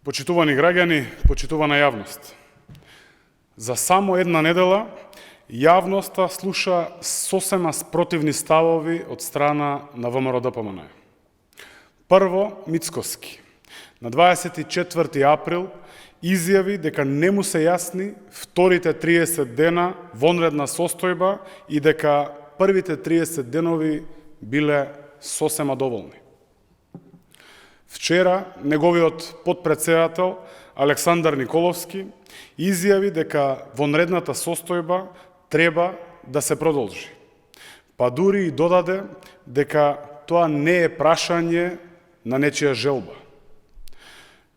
Почитувани граѓани, почитувана јавност. За само една недела јавноста слуша сосема спротивни ставови од страна на ВМРО-ДПМН. Прво, Мицкоски. На 24 април изјави дека не му се јасни вторите 30 дена вонредна состојба и дека првите 30 денови биле сосема доволни. Вчера, неговиот потпредседател Александар Николовски изјави дека вонредната состојба треба да се продолжи. Па дури и додаде дека тоа не е прашање на нечија желба.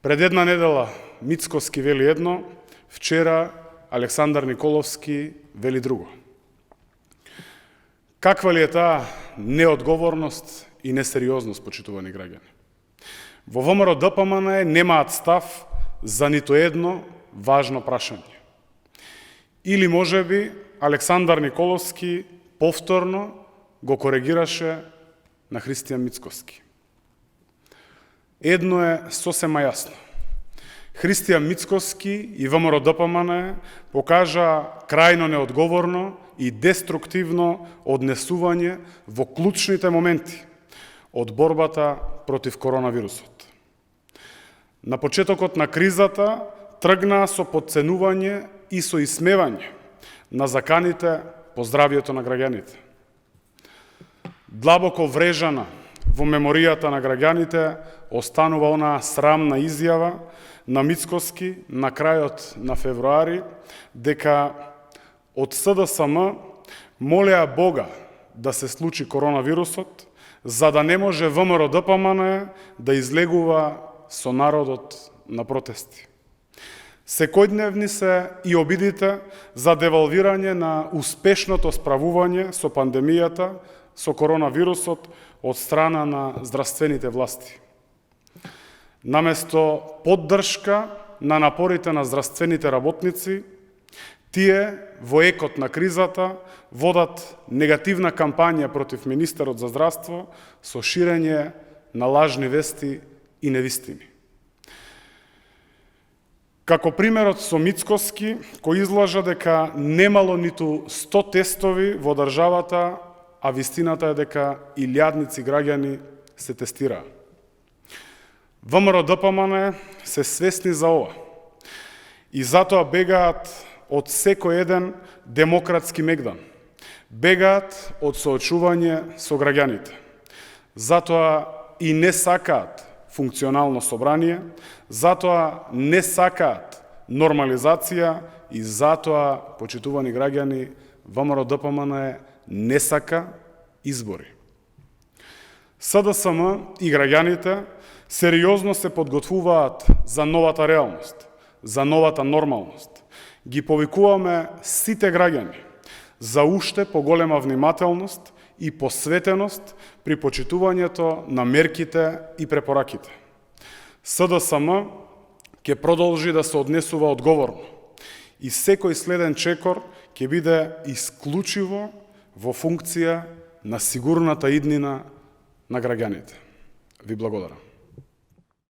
Пред една недела Мицкоски вели едно, вчера Александар Николовски вели друго. Каква ли е таа неодговорност и несериозност, почитувани граѓани? Во ВМРО-ДПМН немаат став за нито едно важно прашање. Или можеби Александар Николовски повторно го коригираше на Христијан Мицкоски. Едно е сосема јасно. Христијан Мицкоски и ВМРО-ДПМН покажа крајно неодговорно и деструктивно однесување во клучните моменти од борбата против коронавирусот. На почетокот на кризата тргнаа со потценување и со исмевање на заканите по здравието на граѓаните. Длабоко врежана во меморијата на граѓаните останува онаа срамна изјава на Мицкоски на крајот на февруари дека од СДСМ молеа Бога да се случи коронавирусот, за да не може ВМРО-ДПМН да излегува со народот на протести. Секојдневни се и обидите за девалвирање на успешното справување со пандемијата, со коронавирусот од страна на здравствените власти. Наместо поддршка на напорите на здравствените работници, тие во екот на кризата водат негативна кампања против министерот за здравство со ширење на лажни вести и невистини. Како примерот со Мицкоски, кој излажа дека немало ниту 100 тестови во државата, а вистината е дека илјадници граѓани се тестираа. ВМРО-ДПМН се свесни за ова и затоа бегаат од секој еден демократски мегдан. Бегаат од соочување со граѓаните. Затоа и не сакаат функционално собрание, затоа не сакаат нормализација и затоа, почитувани граѓани, ВМРО-ДПМН не сака избори. СДСМ и граѓаните сериозно се подготвуваат за новата реалност, за новата нормалност. Ги повикуваме сите граѓани за уште поголема внимателност и посветеност при почитувањето на мерките и препораките. СДСМ ќе продолжи да се однесува одговорно и секој следен чекор ќе биде исклучиво во функција на сигурната иднина на граѓаните. Ви благодарам.